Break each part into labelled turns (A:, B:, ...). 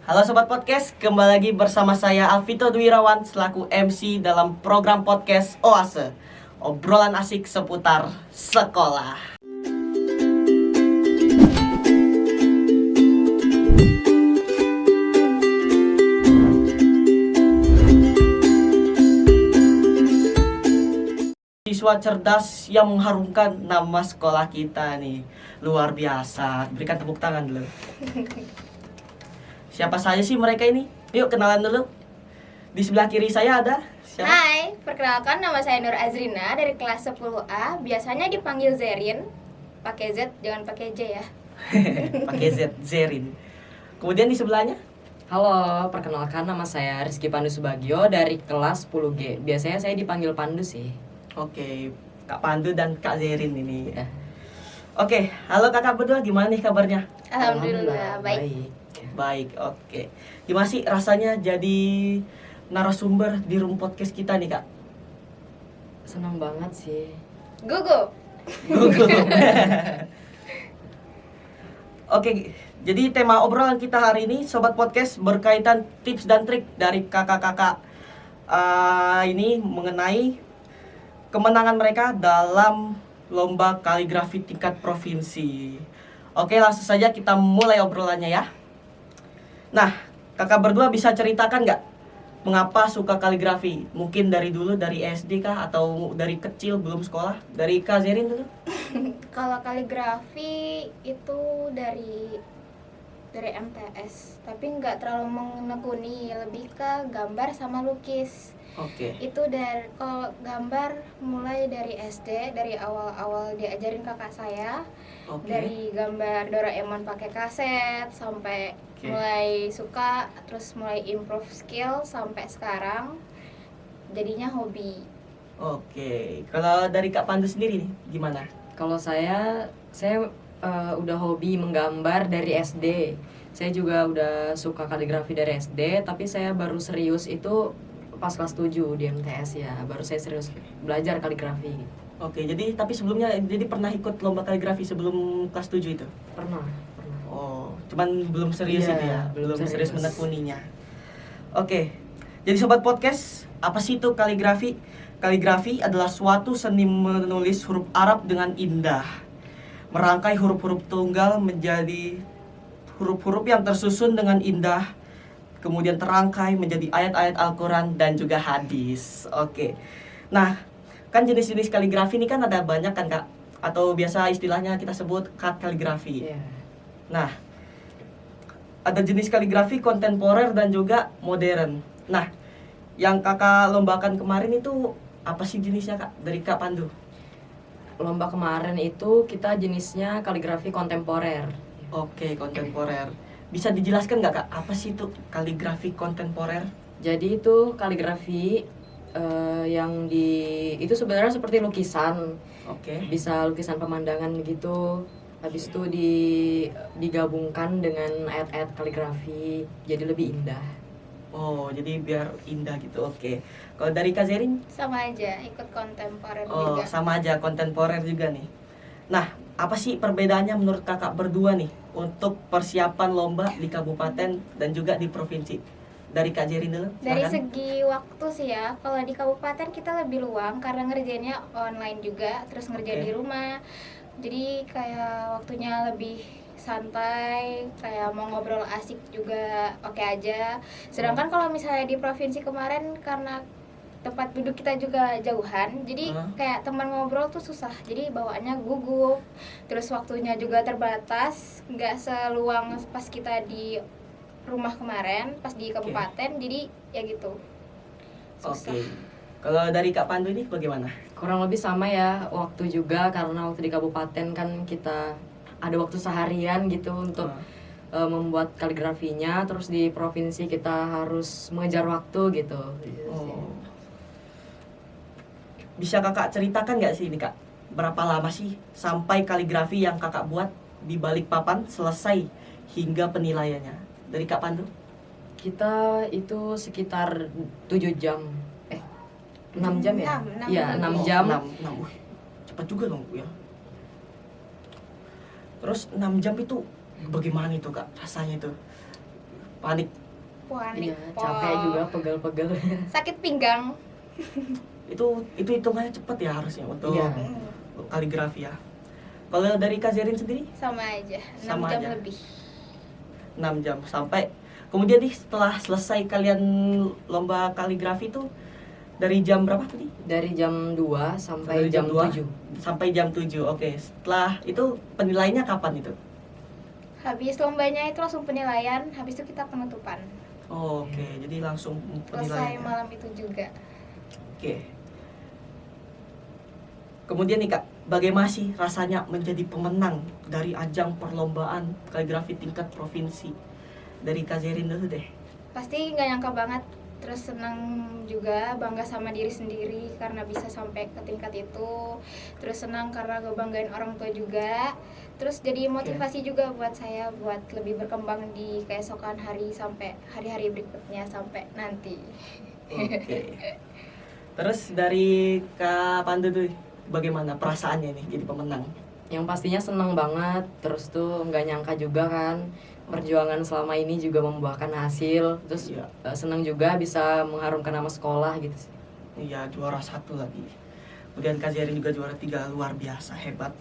A: Halo Sobat Podcast, kembali lagi bersama saya Alvito Dwirawan selaku MC dalam program podcast Oase, obrolan asik seputar sekolah. Siswa cerdas yang mengharumkan nama sekolah kita nih, luar biasa. Berikan tepuk tangan dulu. Siapa saja sih mereka ini? Yuk kenalan dulu. Di sebelah kiri saya ada siapa?
B: Hai, perkenalkan nama saya Nur Azrina dari kelas 10A. Biasanya dipanggil Zerin. Pakai Z, jangan pakai J ya.
A: Pakai Z, Zerin. Kemudian di sebelahnya?
C: Halo, perkenalkan nama saya Rizky Pandu Subagio dari kelas 10G. Biasanya saya dipanggil Pandu sih.
A: Oke, Kak Pandu dan Kak Zerin ini.
C: Ya.
A: Oke, halo kakak berdua, gimana nih kabarnya?
B: Alhamdulillah, baik.
A: Baik, oke. Gimana sih rasanya jadi narasumber di room podcast kita nih kak?
C: Senang banget sih.
B: Gugu.
A: Oke, jadi tema obrolan kita hari ini Sobat Podcast berkaitan tips dan trik dari kakak-kakak ini mengenai kemenangan mereka dalam lomba kaligrafi tingkat provinsi. Oke, langsung saja kita mulai obrolannya ya. Nah, kakak berdua bisa ceritakan nggak mengapa suka kaligrafi? Mungkin dari dulu, dari SD kah? Atau dari kecil belum sekolah? Dari Kak Zerin dulu?
B: Kalau kaligrafi itu dari MTS, tapi nggak terlalu menekuni, lebih ke gambar sama lukis.
A: Oke.
B: Itu dari kalau gambar mulai dari SD, dari awal-awal diajarin kakak saya.
A: Oke.
B: Dari gambar Doraemon pakai kaset sampai mulai suka, terus mulai improve skill sampai sekarang jadinya hobi.
A: Oke. Kalau dari Kak Pandu sendiri nih, gimana?
C: Kalau saya udah hobi menggambar dari SD. Saya juga udah suka kaligrafi dari SD, tapi saya baru serius itu pas kelas 7 di MTS ya. Baru saya serius belajar kaligrafi.
A: Oke, jadi tapi sebelumnya jadi pernah ikut lomba kaligrafi sebelum kelas 7 itu?
C: Pernah.
A: Oh, cuman belum serius
C: Iya,
A: itu ya?
C: belum
A: serius
C: serius.
A: menekuninya. Oke. Jadi Sobat Podcast, apa sih itu kaligrafi? Kaligrafi adalah suatu seni menulis huruf Arab dengan indah. Merangkai huruf-huruf tunggal menjadi huruf-huruf yang tersusun dengan indah, kemudian terangkai menjadi ayat-ayat Al-Quran dan juga hadis. Oke. Nah, kan jenis-jenis kaligrafi ini kan ada banyak kan kak? Atau biasa istilahnya kita sebut cut kaligrafi.
C: Iya.
A: Nah, ada jenis kaligrafi kontemporer dan juga modern. Nah, yang kakak lombakan kemarin itu apa sih jenisnya kak? Dari Kak Pandu.
C: Lomba kemarin itu kita jenisnya kaligrafi kontemporer.
A: Oke, kontemporer. Bisa dijelaskan nggak kak, apa sih itu kaligrafi kontemporer?
C: Jadi itu kaligrafi itu sebenarnya seperti lukisan.
A: Oke.
C: Bisa lukisan pemandangan gitu. Habis itu digabungkan dengan ayat-ayat kaligrafi jadi lebih indah.
A: Oh, jadi biar indah gitu. Oke. Kalau dari Kak Zerin?
B: Sama aja, ikut kontemporer
A: Oh,
B: juga.
A: sama aja kontemporer juga nih. Nah, apa sih perbedaannya menurut kakak berdua nih untuk persiapan lomba di kabupaten dan juga di provinsi? Dari Kak Zerin dulu.
B: Dari
A: silakan.
B: segi waktu sih ya, kalau di kabupaten kita lebih luang karena ngerjainnya online juga, terus ngerjain
A: Oke.
B: di rumah. Jadi kayak waktunya lebih santai, kayak mau ngobrol asik juga oke aja. Sedangkan kalau misalnya di provinsi kemarin karena tempat duduk kita juga jauhan, jadi kayak teman ngobrol tuh susah. Jadi bawaannya gugup, terus waktunya juga terbatas, nggak seluang pas kita di rumah kemarin, pas di kabupaten. Jadi ya gitu, susah.
A: Oke. Kalau dari Kak Pandu ini bagaimana?
C: Kurang lebih sama ya, waktu juga karena waktu di kabupaten kan kita ada waktu seharian gitu untuk membuat kaligrafinya, terus di provinsi kita harus mengejar waktu gitu.
A: Oh. Bisa kakak ceritakan nggak sih ini kak, berapa lama sih sampai kaligrafi yang kakak buat di balik papan selesai hingga penilaiannya? Dari Kak Pandu?
C: Kita itu sekitar 7 jam. 6 jam ya?
B: Enam
C: Iya,
B: lebih.
C: 6 jam.
A: 6. Wih, cepat juga dong ya. Terus 6 jam itu bagaimana itu kak rasanya itu? Panik.
B: Panik.
C: Iya, capek juga, pegel-pegel.
B: Sakit pinggang.
A: Itu hitungannya cepet ya harusnya untuk
C: Iya.
A: kaligrafi ya. Kalau dari Kak Zerin sendiri
B: Sama aja, 6
A: Sama
B: jam
A: aja.
B: lebih.
A: 6 jam sampai kemudian nih setelah selesai kalian lomba kaligrafi tuh dari jam berapa tadi?
C: Dari jam 2 sampai
A: Dari
C: jam
A: 2
C: 7.
A: sampai jam 7. Oke, setelah itu penilaiannya kapan itu?
B: Habis lombanya itu langsung penilaian, habis itu kita penutupan.
A: Oh, oke, jadi langsung
B: Selesai
A: penilaiannya.
B: malam itu juga.
A: Oke. Kemudian nih Kak, bagaimana sih rasanya menjadi pemenang dari ajang perlombaan kaligrafi tingkat provinsi? Dari Kak Zerin dulu deh.
B: Pasti nggak nyangka banget, terus senang juga, bangga sama diri sendiri karena bisa sampai ke tingkat itu. Terus senang karena ngebanggain orang tua juga. Terus jadi motivasi juga buat saya buat lebih berkembang di keesokan hari sampai hari-hari berikutnya sampai nanti.
A: Oke. Terus dari Kak Pandu tuh bagaimana perasaannya nih jadi pemenang?
C: Yang pastinya seneng banget, terus tuh nggak nyangka juga kan perjuangan selama ini juga membuahkan hasil. Terus
A: Iya.
C: seneng juga bisa mengharumkan nama sekolah gitu sih.
A: Iya, juara 1 lagi. Kemudian Kak Zerin juga juara 3, luar biasa, hebat.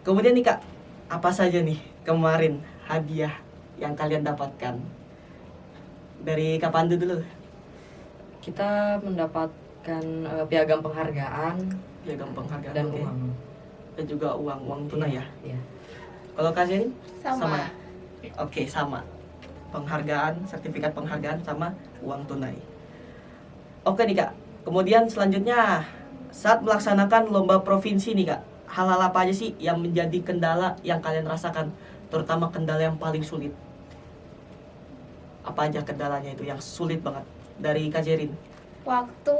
A: Kemudian nih Kak, apa saja nih kemarin hadiah yang kalian dapatkan? Dari Kak Pandu dulu.
C: Kita mendapatkan piagam penghargaan
A: Piagam penghargaan
C: dan
A: oke.
C: uang.
A: Dan juga uang tunai ya.
C: Iya.
A: Kalau Kak Zerin?
B: Sama.
A: Oke, sama. Penghargaan, sertifikat penghargaan sama uang tunai. Oke nih Kak. Kemudian selanjutnya saat melaksanakan lomba provinsi nih Kak, hal-hal apa aja sih yang menjadi kendala yang kalian rasakan, terutama kendala yang paling sulit? Apa aja kendalanya itu yang sulit banget dari Kak Zerin?
B: Waktu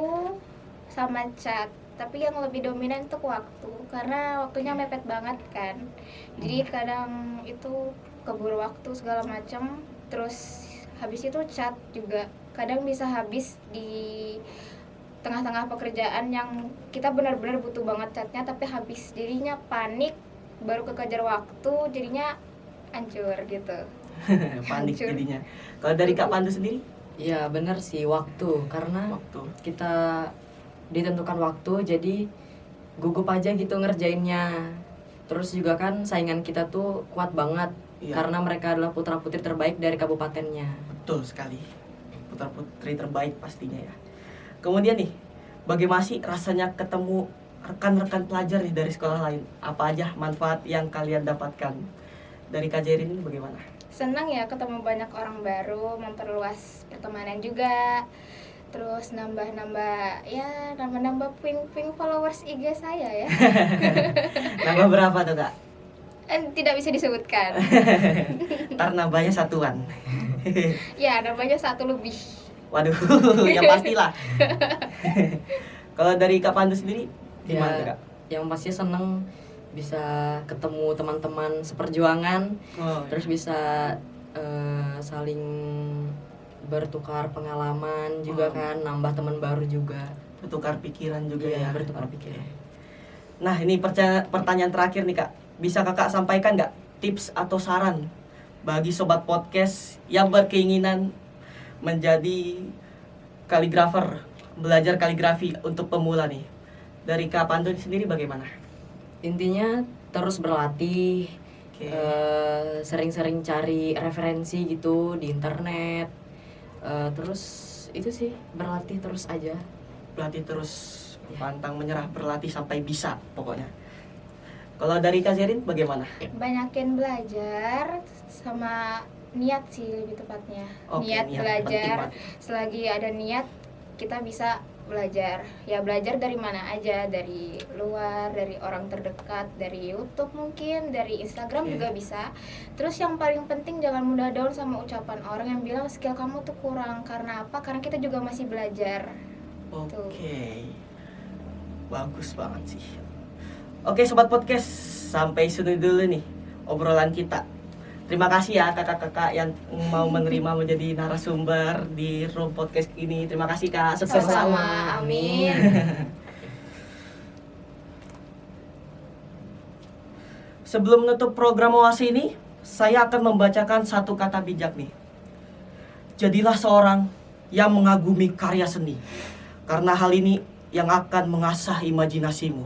B: sama chat, tapi yang lebih dominan itu waktu karena waktunya mepet banget kan. Jadi kadang itu keburu waktu segala macam, terus habis itu chat juga kadang bisa habis di tengah-tengah pekerjaan yang kita benar-benar butuh banget chatnya, tapi habis dirinya panik baru kekejar waktu, jadinya hancur gitu.
A: Panik
B: Hancur.
A: jadinya. Kalau dari Kak Pandu sendiri?
C: Iya bener sih, waktu. Karena
A: Waktu.
C: kita ditentukan waktu, jadi gugup aja gitu ngerjainnya. Terus juga kan saingan kita tuh kuat banget.
A: Iya.
C: Karena mereka adalah putra-putri terbaik dari kabupatennya.
A: Betul sekali. Putra-putri terbaik pastinya ya. Kemudian nih, bagaimana sih rasanya ketemu rekan-rekan pelajar nih dari sekolah lain? Apa aja manfaat yang kalian dapatkan? Dari Kak Zerin ini bagaimana?
B: Senang ya ketemu banyak orang baru, memperluas pertemanan juga. Terus nambah-nambah puing-puing followers IG saya ya.
A: Nambah berapa tuh Kak?
B: Tidak bisa disebutkan.
A: Ntar nambahnya satuan.
B: Ya, nambahnya 1 lebih.
A: Waduh, yang pastilah. Kalau dari Kak Pandu sendiri gimana
C: Ya,
A: Kak?
C: yang pasti seneng bisa ketemu teman-teman seperjuangan.
A: Oh,
C: Terus bisa saling bertukar pengalaman juga kan, nambah teman baru juga.
A: bertukar pikiran juga
C: Iya,
A: ya.
C: bertukar
A: Oke.
C: pikiran.
A: Nah, ini pertanyaan terakhir nih Kak. Bisa Kakak sampaikan nggak tips atau saran bagi sobat podcast yang berkeinginan menjadi kaligrafer, belajar kaligrafi untuk pemula nih? Dari Kak Pandu sendiri bagaimana?
C: Intinya terus berlatih,
A: Oke.
C: sering-sering cari referensi gitu di internet. Terus itu sih, berlatih terus aja.
A: Berlatih terus, pantang menyerah, berlatih sampai bisa pokoknya. Kalau dari Kak Zerin bagaimana?
B: Banyakin belajar sama niat sih lebih tepatnya.
A: Oke,
B: Niat
A: niat
B: belajar.
A: penting banget.
B: Selagi ada niat kita bisa belajar. Ya belajar dari mana aja, dari luar, dari orang terdekat, dari YouTube mungkin, dari Instagram
A: Oke.
B: juga bisa. Terus yang paling penting jangan mudah down sama ucapan orang yang bilang skill kamu tuh kurang. Karena apa? Karena kita juga masih belajar.
A: Oke. Bagus banget sih. Oke sobat podcast, sampai sini dulu nih obrolan kita. Terima kasih ya kakak-kakak yang mau menerima menjadi narasumber di Room Podcast ini. Terima kasih Kak, sukses selalu.
B: Sama-sama, amin.
A: Sebelum menutup program OASI ini, saya akan membacakan satu kata bijak nih. Jadilah seorang yang mengagumi karya seni, karena hal ini yang akan mengasah imajinasimu.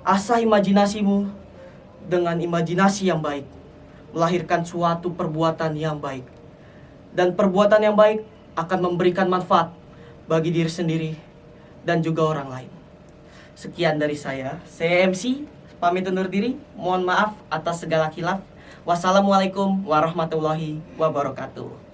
A: Asah imajinasimu dengan imajinasi yang baik, melahirkan suatu perbuatan yang baik. Dan perbuatan yang baik akan memberikan manfaat bagi diri sendiri dan juga orang lain. Sekian dari saya MC, pamit undur diri. Mohon maaf atas segala khilaf. Wassalamualaikum warahmatullahi wabarakatuh.